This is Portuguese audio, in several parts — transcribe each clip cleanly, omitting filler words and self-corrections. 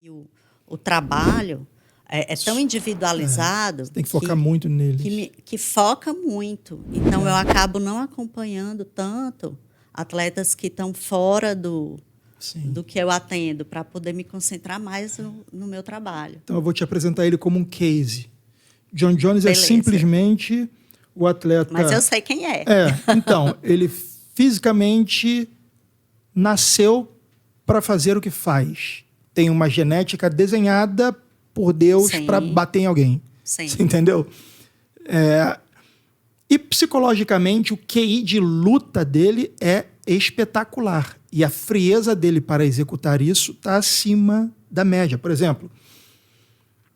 E o trabalho é tão individualizado Você tem que focar muito neles. que foca muito. Então, eu acabo não acompanhando tanto atletas que estão fora do que eu atendo, para poder me concentrar mais no meu trabalho. Então, eu vou te apresentar ele como um case. John Jones Beleza. é simplesmente o atleta... Mas eu sei quem é. Então, ele fisicamente nasceu para fazer o que faz. Tem uma genética desenhada por Deus para bater em alguém. Sim. Você entendeu? E psicologicamente, o QI de luta dele é espetacular. E a frieza dele para executar isso está acima da média. Por exemplo,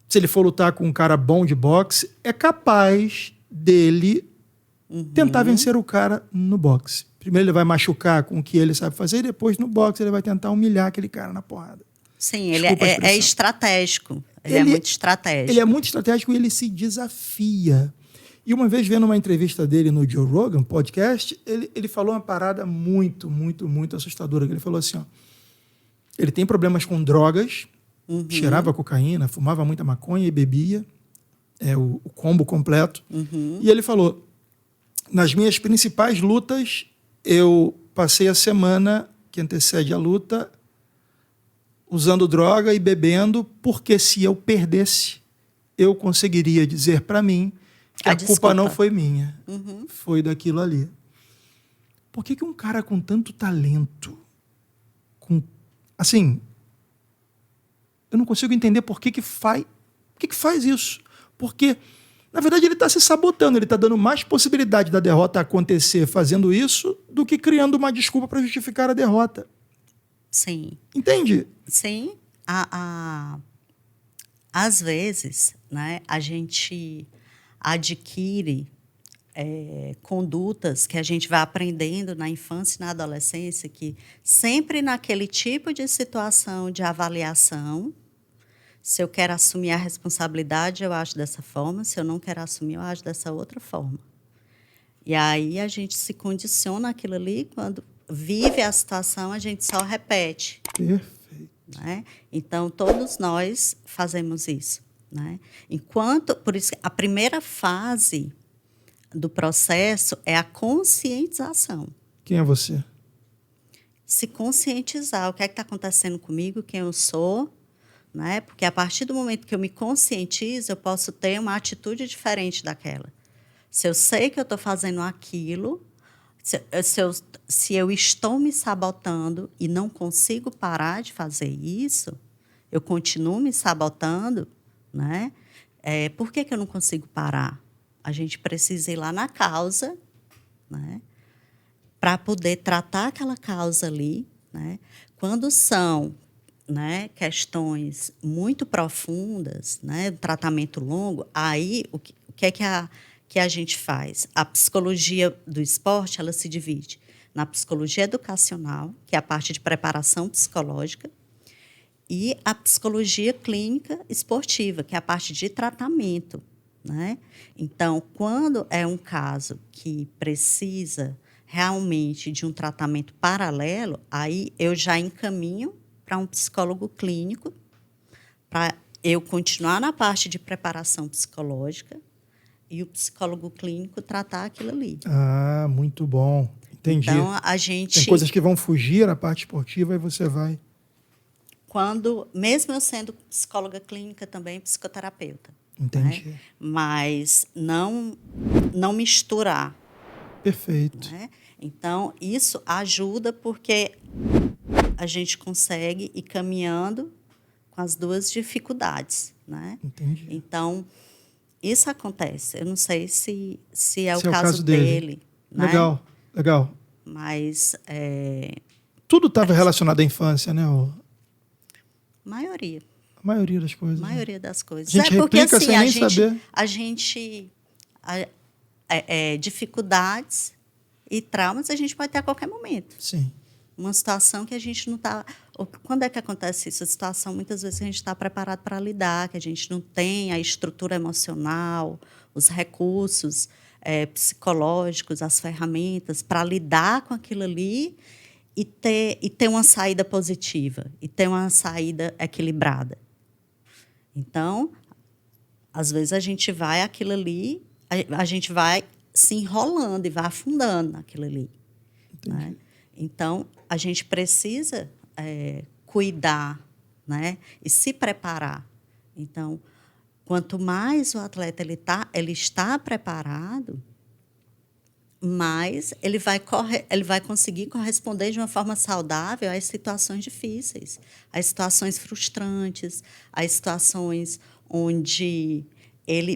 se ele for lutar com um cara bom de boxe, é capaz dele tentar vencer o cara no boxe. Primeiro ele vai machucar com o que ele sabe fazer, e depois no boxe ele vai tentar humilhar aquele cara na porrada. Sim, ele é estratégico. Ele é muito estratégico. Ele é muito estratégico e ele se desafia. E uma vez, vendo uma entrevista dele no Joe Rogan podcast, ele falou uma parada muito, muito, muito assustadora. Ele falou assim, ó, ele tem problemas com drogas, cheirava cocaína, fumava muita maconha e bebia, o combo completo. E ele falou, nas minhas principais lutas, eu passei a semana que antecede a luta usando droga e bebendo, porque se eu perdesse, eu conseguiria dizer para mim que a culpa não foi minha, foi daquilo ali. Por que um cara com tanto talento, assim, eu não consigo entender por que faz isso? Porque, na verdade, ele está se sabotando, ele está dando mais possibilidade da derrota acontecer fazendo isso do que criando uma desculpa para justificar a derrota. Sim. Entende? Sim. Às vezes, né, a gente adquire condutas que a gente vai aprendendo na infância e na adolescência, que sempre naquele tipo de situação de avaliação, se eu quero assumir a responsabilidade, eu acho dessa forma, se eu não quero assumir, eu acho dessa outra forma. E aí a gente se condiciona aquilo ali, quando vive a situação, a gente só repete. Perfeito. Né? Então, todos nós fazemos isso. Né? Por isso, a primeira fase do processo é a conscientização. Quem é você? Se conscientizar, o que é que está acontecendo comigo, quem eu sou, né? Porque a partir do momento que eu me conscientizo, eu posso ter uma atitude diferente daquela. Se eu sei que eu estou fazendo aquilo, se eu estou me sabotando e não consigo parar de fazer isso, eu continuo me sabotando, né? Por que eu não consigo parar? A gente precisa ir lá na causa, né? Para poder tratar aquela causa ali, né? Quando são, né, questões muito profundas, né, tratamento longo, aí o que é que a gente faz? A psicologia do esporte, ela se divide na psicologia educacional, que é a parte de preparação psicológica, e a psicologia clínica esportiva, que é a parte de tratamento. Né? Então, quando é um caso que precisa realmente de um tratamento paralelo, aí eu já encaminho para um psicólogo clínico, para eu continuar na parte de preparação psicológica e o psicólogo clínico tratar aquilo ali. Ah, muito bom. Entendi. Então, a gente... Tem coisas que vão fugir na parte esportiva e você vai... Mesmo eu sendo psicóloga clínica também, psicoterapeuta. Entendi. Né? Mas não misturar. Perfeito. Né? Então, isso ajuda porque a gente consegue ir caminhando com as duas dificuldades. Né? Entendi. Então, isso acontece. Eu não sei se é o caso dele. Né? Legal, legal. Mas... tudo estava relacionado à infância, né? maioria. A maioria das coisas. A maioria das coisas. A gente porque replica assim, sem nem saber. A gente dificuldades e traumas a gente pode ter a qualquer momento. Sim. Uma situação que a gente não está... Quando é que acontece isso? A situação, muitas vezes, que a gente está preparado para lidar, que a gente não tem a estrutura emocional, os recursos psicológicos, as ferramentas para lidar com aquilo ali. e ter uma saída positiva, e ter uma saída equilibrada. Então, às vezes a gente vai aquilo ali, a gente vai se enrolando e vai afundando naquilo ali. Né? Então, a gente precisa cuidar, né? E se preparar. Então, quanto mais o atleta ele está preparado, mais ele vai conseguir corresponder de uma forma saudável às situações difíceis, às situações frustrantes, às situações onde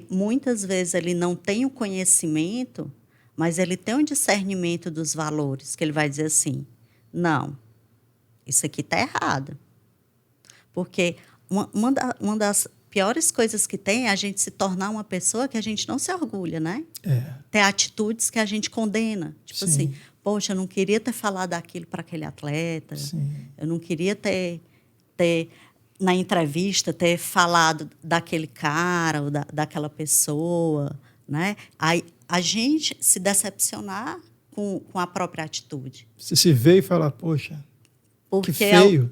muitas vezes ele não tem o conhecimento, mas ele tem um discernimento dos valores, que ele vai dizer assim, não, isso aqui está errado. Porque uma das piores coisas que tem é a gente se tornar uma pessoa que a gente não se orgulha, né? Ter atitudes que a gente condena. Tipo assim, poxa, eu não queria ter falado aquilo para aquele atleta, eu não queria ter na entrevista, ter falado daquele cara ou daquela pessoa, né? Aí a gente se decepcionar com a própria atitude. Você se vê e fala, poxa, porque que feio.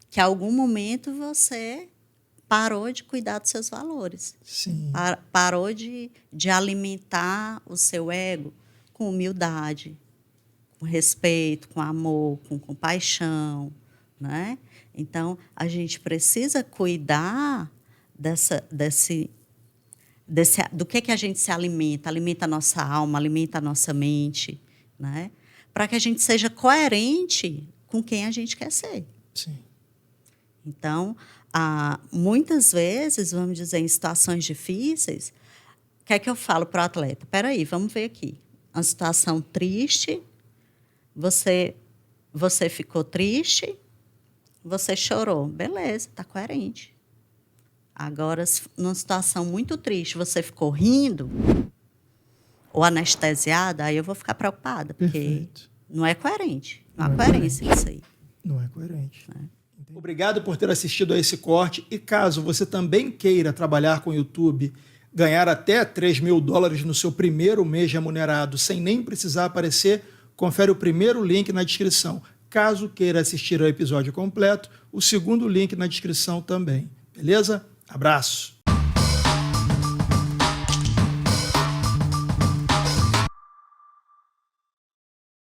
Que em algum momento você parou de cuidar dos seus valores. Sim. Parou de alimentar o seu ego com humildade, com respeito, com amor, com compaixão, né? Então, a gente precisa cuidar do que a gente se alimenta. Alimenta a nossa alma, alimenta a nossa mente, né? Para que a gente seja coerente com quem a gente quer ser. Sim. Então, muitas vezes, vamos dizer, em situações difíceis, o que é que eu falo para o atleta? Espera aí, vamos ver aqui. Uma situação triste, você ficou triste, você chorou. Beleza, está coerente. Agora, numa situação muito triste, você ficou rindo ou anestesiada, aí eu vou ficar preocupada, porque não é coerente. Não há coerência nisso aí. Não é coerente. Obrigado por ter assistido a esse corte. E caso você também queira trabalhar com o YouTube, ganhar até $3.000 no seu primeiro mês remunerado, sem nem precisar aparecer, confere o primeiro link na descrição. Caso queira assistir ao episódio completo, o segundo link na descrição também. Beleza? Abraço!